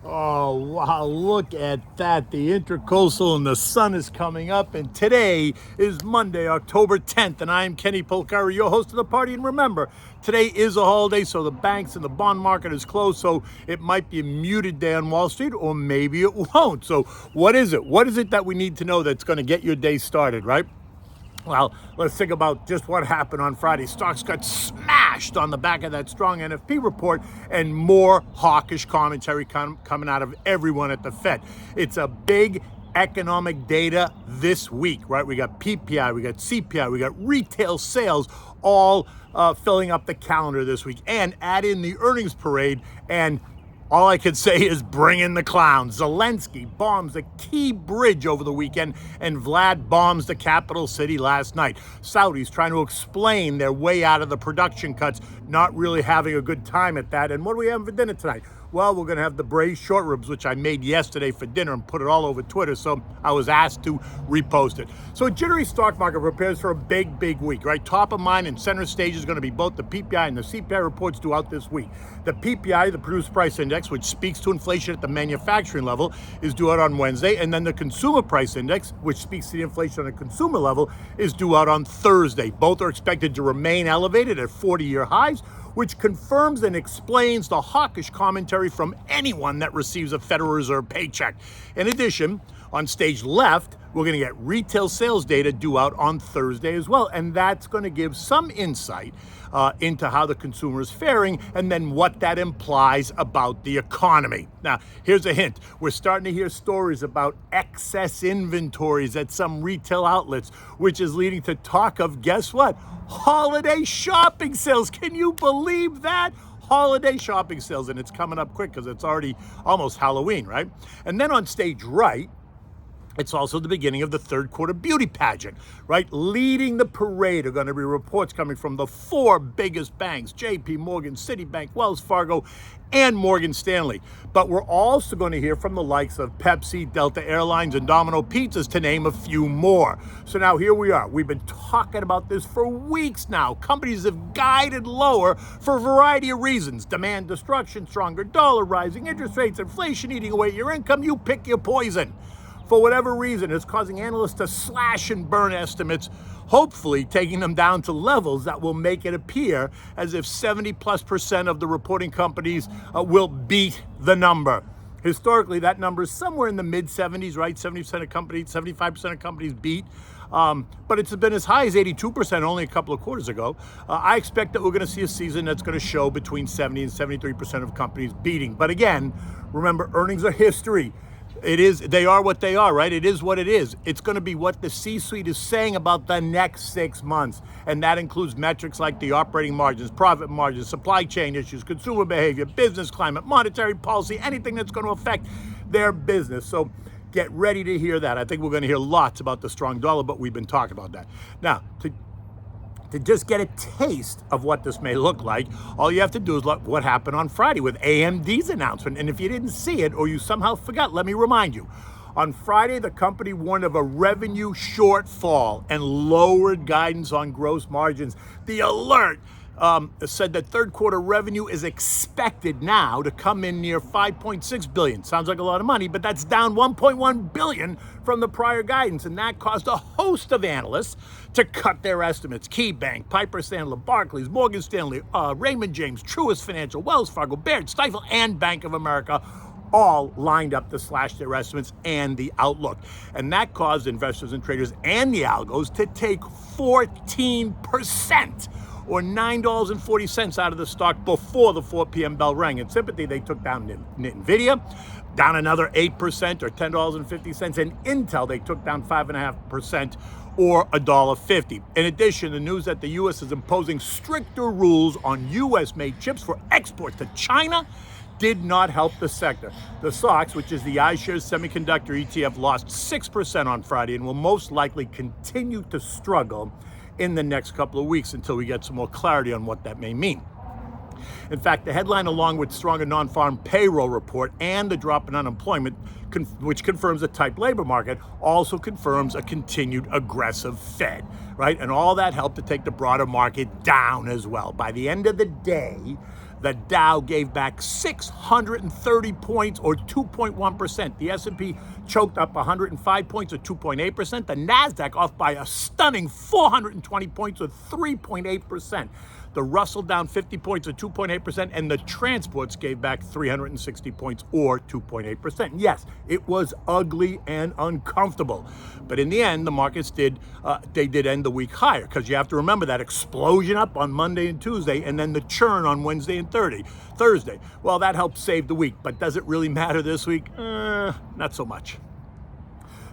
Oh, wow, look at that. The Intercoastal and the sun is coming up. And today is Monday, October 10th. And I'm Kenny Polcari, your host of the party. And remember, today is a holiday, so the banks and the bond market is closed. So it might be a muted day on Wall Street, or maybe it won't. So what is it? What is it that we need to know that's going to get your day started, right? Well, let's think about just what happened on Friday. Stocks got smashed on the back of that strong NFP report and more hawkish commentary coming out of everyone at the Fed. It's a big economic data this week, right? We got PPI, we got CPI, we got retail sales all filling up the calendar this week. And add in the earnings parade, and all I could say is bring in the clowns. Zelensky bombs a key bridge over the weekend, and Vlad bombs the capital city last night. Saudis trying to explain their way out of the production cuts, not really having a good time at that. And what are we having for dinner tonight? Well, we're going to have the Braised Short Ribs, which I made yesterday for dinner and put it all over Twitter, so I was asked to repost it. So a jittery stock market prepares for a big, big week, right? Top of mind and center stage is going to be both the PPI and the CPI reports due out this week. The PPI, the Producer Price Index, which speaks to inflation at the manufacturing level, is due out on Wednesday. And then the Consumer Price Index, which speaks to the inflation on the consumer level, is due out on Thursday. Both are expected to remain elevated at 40-year highs, which confirms and explains the hawkish commentary from anyone that receives a Federal Reserve paycheck. In addition, on stage left, we're going to get retail sales data due out on Thursday as well, and that's going to give some insight into how the consumer is faring and then what that implies about the economy. Now, here's a hint. We're starting to hear stories about excess inventories at some retail outlets, which is leading to talk of, guess what? Holiday shopping sales. Can you believe that? Holiday shopping sales, and it's coming up quick because it's already almost Halloween, right? And then on stage right, it's also the beginning of the third quarter beauty pageant, right? Leading the parade are going to be reports coming from the four biggest banks, JP Morgan, Citibank, Wells Fargo, and Morgan Stanley. But we're also going to hear from the likes of Pepsi, Delta Airlines, and Domino Pizzas, to name a few more. So now here we are. We've been talking about this for weeks now. Companies have guided lower for a variety of reasons. Demand destruction, stronger dollar, rising interest rates, inflation eating away your income. You pick your poison. For whatever reason, it's causing analysts to slash and burn estimates, hopefully taking them down to levels that will make it appear as if 70+% of the reporting companies will beat the number. Historically, that number is somewhere in the mid-70s, right? 70% of companies, 75% of companies beat. But it's been as high as 82% only a couple of quarters ago. I expect that we're going to see a season that's going to show between 70 and 73% of companies beating. But again, remember, earnings are history. They are what they are, right? It is what it is. It's going to be what the C-suite is saying about the next 6 months. And that includes metrics like the operating margins, profit margins, supply chain issues, consumer behavior, business climate, monetary policy, anything that's going to affect their business. So get ready to hear that. I think we're going to hear lots about the strong dollar, but we've been talking about that. Now, to just get a taste of what this may look like, all you have to do is look what happened on Friday with AMD's announcement. And if you didn't see it or you somehow forgot, let me remind you. On Friday, the company warned of a revenue shortfall and lowered guidance on gross margins. The alert said that third quarter revenue is expected now to come in near $5.6 billion. Sounds like a lot of money, but that's down $1.1 billion from the prior guidance, and that caused a host of analysts to cut their estimates. KeyBank, Piper Sandler, Barclays, Morgan Stanley, Raymond James, Truist Financial, Wells Fargo, Baird, Stifel, and Bank of America all lined up to slash their estimates and the outlook. And that caused investors and traders and the algos to take 14%. Or $9.40 out of the stock before the 4 p.m. bell rang. In sympathy, they took down NVIDIA, down another 8% or $10.50. And Intel, they took down 5.5% or $1.50. In addition, the news that the U.S. is imposing stricter rules on U.S.-made chips for export to China did not help the sector. The SOX, which is the iShares Semiconductor ETF, lost 6% on Friday and will most likely continue to struggle in the next couple of weeks until we get some more clarity on what that may mean. In fact, the headline, along with stronger non-farm payroll report and the drop in unemployment, which confirms a tight labor market, also confirms a continued aggressive Fed, right? And all that helped to take the broader market down as well. By the end of the day, The Dow gave back 630 points, or 2.1%. The S&P choked up 105 points, or 2.8%. The Nasdaq off by a stunning 420 points, or 3.8%. The Russell down 50 points, or 2.8%, and the transports gave back 360 points, or 2.8%. Yes, it was ugly and uncomfortable, but in the end, the markets did end the week higher, because you have to remember that explosion up on Monday and Tuesday, and then the churn on Wednesday and Thursday. Well, that helped save the week, but does it really matter this week? Not so much.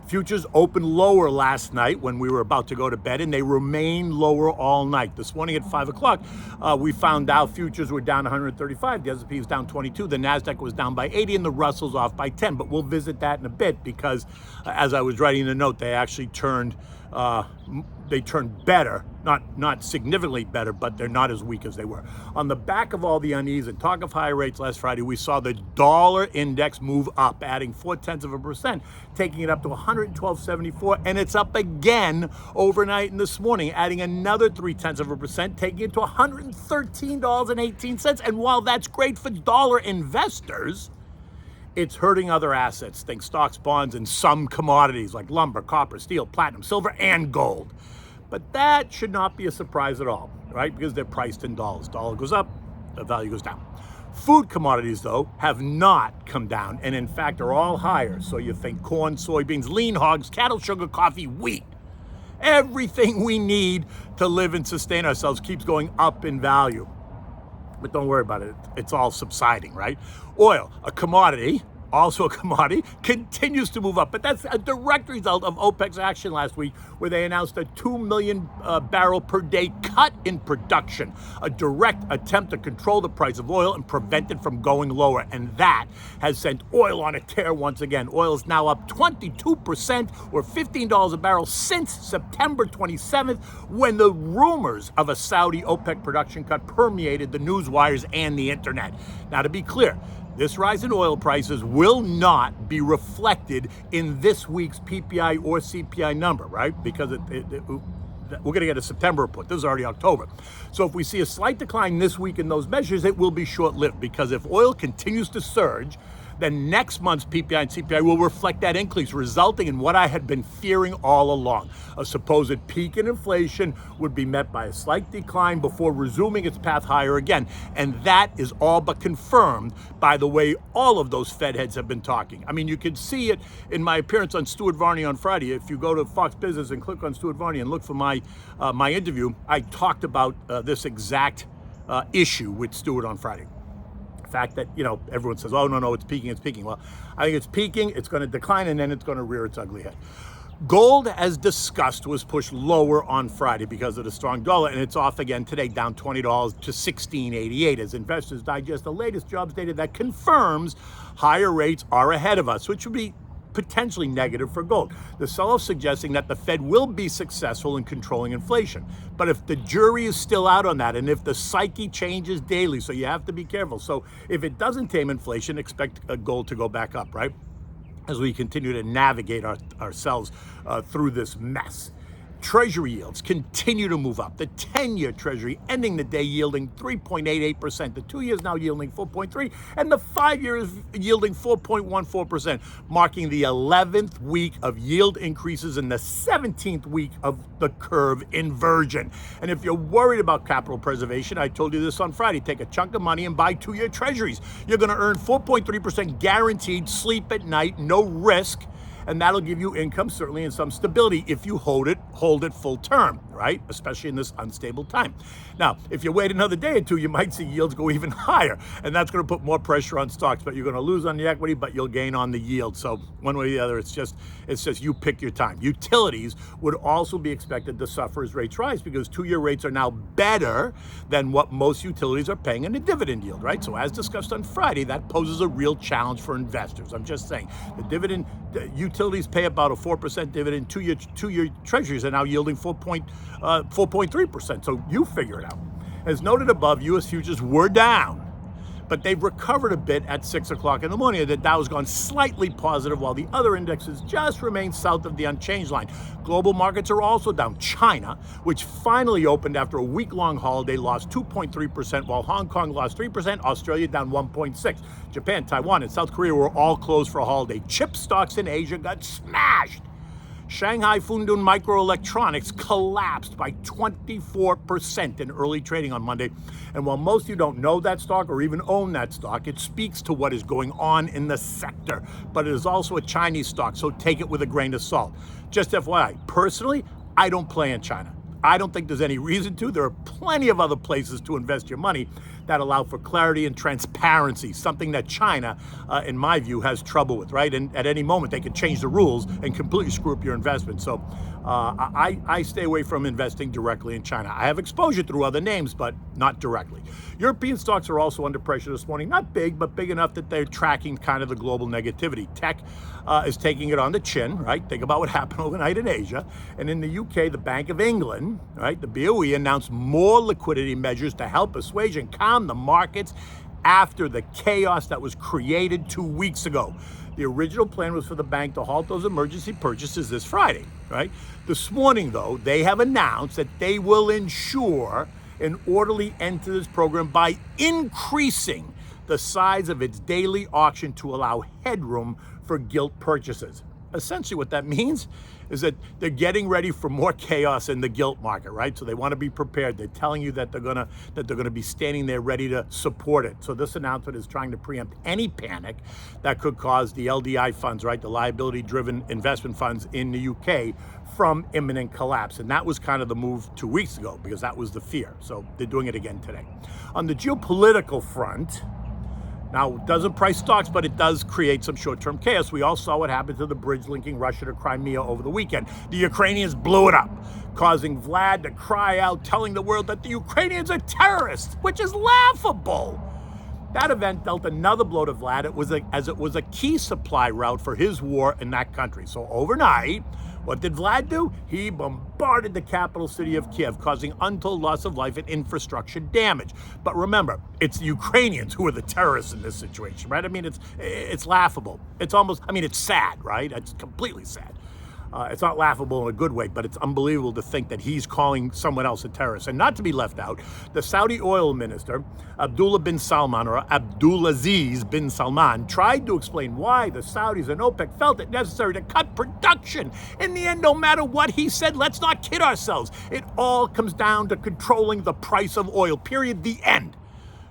Futures opened lower last night when we were about to go to bed, and they remained lower all night. This morning at 5 o'clock, we found out futures were down 135. The S&P was down 22. The Nasdaq was down by 80, and the Russell's off by 10. But we'll visit that in a bit, because as I was writing the note, they actually turned better, not significantly better, but they're not as weak as they were. On the back of all the unease and talk of higher rates last Friday, we saw the dollar index move up, adding 0.4%, taking it up to 112.74, and it's up again overnight and this morning, adding another 0.3%, taking it to $113.18. And while that's great for dollar investors, it's hurting other assets. Think stocks, bonds, and some commodities like lumber, copper, steel, platinum, silver, and gold. But that should not be a surprise at all, right? Because they're priced in dollars. Dollar goes up, the value goes down. Food commodities, though, have not come down, and in fact are all higher. So you think corn, soybeans, lean hogs, cattle, sugar, coffee, wheat. Everything we need to live and sustain ourselves keeps going up in value. But don't worry about it. It's all subsiding, right? Oil, a commodity, also a commodity, continues to move up. But that's a direct result of OPEC's action last week, where they announced a 2 million barrel per day cut in production, a direct attempt to control the price of oil and prevent it from going lower. And that has sent oil on a tear once again. Oil is now up 22%, or $15 a barrel, since September 27th, when the rumors of a Saudi OPEC production cut permeated the news wires and the internet. Now, to be clear, this rise in oil prices will not be reflected in this week's PPI or CPI number, right? Because we're going to get a September report. This is already October. So if we see a slight decline this week in those measures, it will be short-lived, because if oil continues to surge, then next month's PPI and CPI will reflect that increase, resulting in what I had been fearing all along. A supposed peak in inflation would be met by a slight decline before resuming its path higher again. And that is all but confirmed by the way all of those Fed heads have been talking. I mean, you can see it in my appearance on Stuart Varney on Friday. If you go to Fox Business and click on Stuart Varney and look for my interview, I talked about this exact issue with Stuart on Friday. Fact that, everyone says, oh, no, it's peaking. Well, I think it's peaking, it's going to decline, and then it's going to rear its ugly head. Gold, as discussed, was pushed lower on Friday because of the strong dollar, and it's off again today, down $20 to $16.88, as investors digest the latest jobs data that confirms higher rates are ahead of us, which would be potentially negative for gold. The sell-off suggesting that the Fed will be successful in controlling inflation. But if the jury is still out on that, and if the psyche changes daily, so you have to be careful. So if it doesn't tame inflation, expect gold to go back up, right? As we continue to navigate ourselves through this mess. Treasury yields continue to move up. The 10-year Treasury ending the day yielding 3.88%. The 2 years now yielding 4.3%, and the 5 years yielding 4.14%, marking the 11th week of yield increases and the 17th week of the curve inversion. And if you're worried about capital preservation, I told you this on Friday, take a chunk of money and buy 2-year Treasuries. You're going to earn 4.3% guaranteed, sleep at night, no risk. And that'll give you income, certainly, and some stability if you hold it full term, right? Especially in this unstable time. Now, if you wait another day or two, you might see yields go even higher, and that's going to put more pressure on stocks. But you're going to lose on the equity, but you'll gain on the yield. So one way or the other, it's just you pick your time. Utilities would also be expected to suffer as rates rise, because 2-year rates are now better than what most utilities are paying in a dividend yield, right? So as discussed on Friday, that poses a real challenge for investors. I'm just saying, utilities pay about a 4% dividend. 2-year Treasuries are now yielding 4.3%. So you figure it out. As noted above, U.S. futures were down, but they've recovered a bit at 6 o'clock in the morning. The Dow's gone slightly positive while the other indexes just remain south of the unchanged line. Global markets are also down. China, which finally opened after a week-long holiday, lost 2.3%, while Hong Kong lost 3%, Australia down 1.6%. Japan, Taiwan, and South Korea were all closed for a holiday. Chip stocks in Asia got smashed. Shanghai Fundun Microelectronics collapsed by 24% in early trading on Monday. And while most of you don't know that stock or even own that stock, it speaks to what is going on in the sector. But it is also a Chinese stock, so take it with a grain of salt. Just FYI, personally, I don't play in China. I don't think there's any reason to. There are plenty of other places to invest your money that allow for clarity and transparency, something that China, in my view, has trouble with, right? And at any moment, they could change the rules and completely screw up your investment. So I stay away from investing directly in China. I have exposure through other names, but not directly. European stocks are also under pressure this morning. Not big, but big enough that they're tracking kind of the global negativity. Tech is taking it on the chin, right? Think about what happened overnight in Asia. And in the UK, the Bank of England, right, the BOE, announced more liquidity measures to help assuage and calm the markets after the chaos that was created 2 weeks ago. The original plan was for the bank to halt those emergency purchases this Friday, right? This morning, though, they have announced that they will ensure an orderly end to this program by increasing the size of its daily auction to allow headroom for gilt purchases. Essentially what that means is that they're getting ready for more chaos in the gilt market, right? So they want to be prepared. They're telling you that they're gonna be standing there ready to support it. So this announcement is trying to preempt any panic that could cause the LDI funds, right, the liability-driven investment funds in the UK, from imminent collapse. And that was kind of the move 2 weeks ago because that was the fear. So they're doing it again today. On the geopolitical front, now, it doesn't price stocks, but it does create some short-term chaos. We all saw what happened to the bridge linking Russia to Crimea over the weekend. The Ukrainians blew it up, causing Vlad to cry out, telling the world that the Ukrainians are terrorists, which is laughable. That event dealt another blow to Vlad. As it was a key supply route for his war in that country. So overnight, what did Vlad do? He bombarded the capital city of Kiev, causing untold loss of life and infrastructure damage. But remember, it's the Ukrainians who are the terrorists in this situation, right? I mean, it's laughable. It's almost, I mean, it's sad, right? It's completely sad. It's not laughable in a good way, but it's unbelievable to think that he's calling someone else a terrorist. And not to be left out, the Saudi oil minister, Abdulaziz bin Salman, tried to explain why the Saudis and OPEC felt it necessary to cut production. In the end, no matter what he said, let's not kid ourselves. It all comes down to controlling the price of oil, period, the end.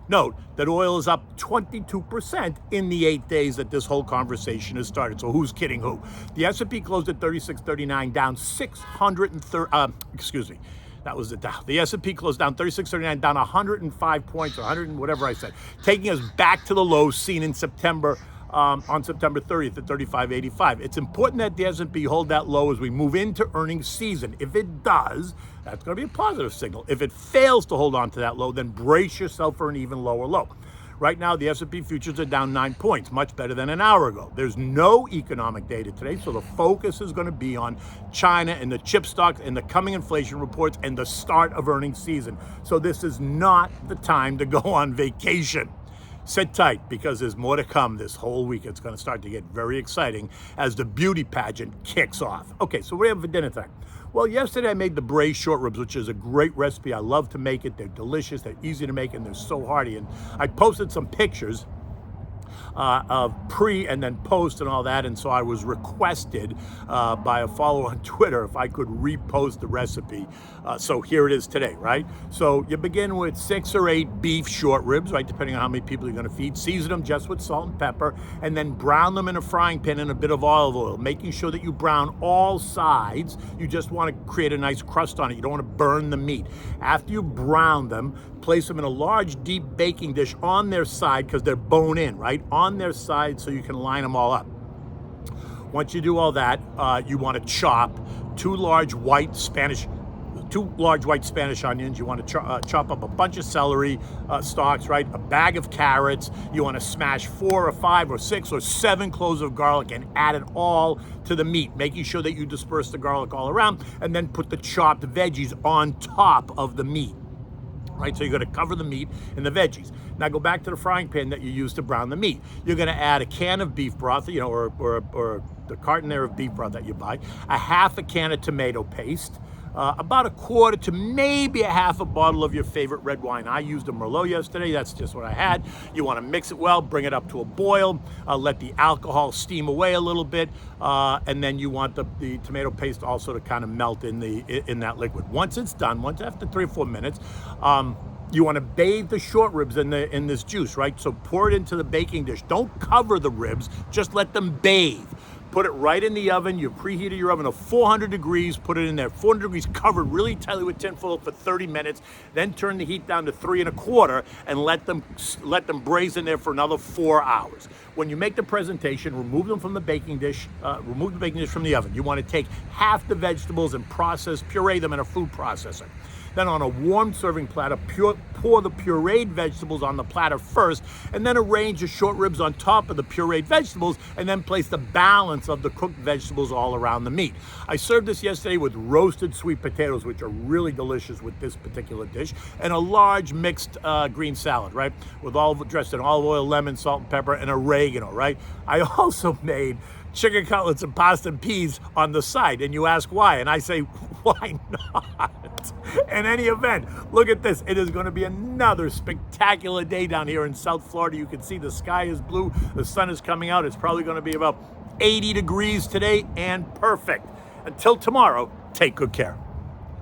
Note that oil is up 22% in the 8 days that this whole conversation has started. So who's kidding who? The S&P closed at 3639, down 630. That was the Dow. The S&P closed down 3639, down 105 points, or 100 and whatever I said, taking us back to the lows seen in September. On September 30th at 35.85. It's important that the S&P hold that low as we move into earnings season. If it does, that's going to be a positive signal. If it fails to hold on to that low, then brace yourself for an even lower low. Right now, the S&P futures are down 9 points, much better than an hour ago. There's no economic data today, so the focus is going to be on China and the chip stocks and the coming inflation reports and the start of earnings season. So this is not the time to go on vacation. Sit tight because there's more to come this whole week. It's going to start to get very exciting as the beauty pageant kicks off. Okay, so what do we have for dinner time? Well, yesterday I made the Braised Short Ribs, which is a great recipe. I love to make it. They're delicious. They're easy to make, and they're so hearty. And I posted some pictures of pre and then post and all that, and so I was requested by a follower on Twitter if I could repost the recipe. So here it is today, right? So you begin with 6 or 8 beef short ribs, right, depending on how many people you're going to feed. Season them just with salt and pepper, and then brown them in a frying pan in a bit of olive oil, making sure that you brown all sides. You just want to create a nice crust on it. You don't want to burn the meat. After you brown them, place them in a large, deep baking dish on their side because they're bone in, right? On their side so you can line them all up. Once you do all that, you want to chop two large white Spanish onions. You want to chop up a bunch of celery stalks, right? A bag of carrots. You want to smash 4 or 5 or 6 or 7 cloves of garlic and add it all to the meat, making sure that you disperse the garlic all around, and then put the chopped veggies on top of the meat. right? So you're going to cover the meat and the veggies. Now go back to the frying pan that you used to brown the meat. You're going to add a can of beef broth, or the carton there of beef broth that you buy, a half a can of tomato paste, about a quarter to maybe a half a bottle of your favorite red wine. I used a Merlot yesterday. That's just what I had. You want to mix it well, bring it up to a boil, let the alcohol steam away a little bit, and then you want the tomato paste also to kind of melt in that liquid. Once it's done, after 3 or 4 minutes, you want to bathe the short ribs in this juice, right? So pour it into the baking dish. Don't cover the ribs, just let them bathe. Put it right in the oven. You preheated your oven to 400 degrees. Put it in there, 400 degrees, covered really tightly with tin foil for 30 minutes. Then turn the heat down to 3 1/4 and let them braise in there for another 4 hours. When you make the presentation, remove them from the baking dish. Remove the baking dish from the oven. You want to take half the vegetables and puree them in a food processor. Then on a warm serving platter, pour the pureed vegetables on the platter first, and then arrange the short ribs on top of the pureed vegetables, and then place the balance of the cooked vegetables all around the meat. I served this yesterday with roasted sweet potatoes, which are really delicious with this particular dish, and a large mixed green salad, right? Dressed in olive oil, lemon, salt, and pepper, and oregano, right? I also made chicken cutlets and pasta and peas on the side, and you ask why, and I say, why not? In any event, look at this. It is going to be another spectacular day down here in South Florida. You can see the sky is blue. The sun is coming out. It's probably going to be about 80 degrees today and perfect. Until tomorrow, take good care.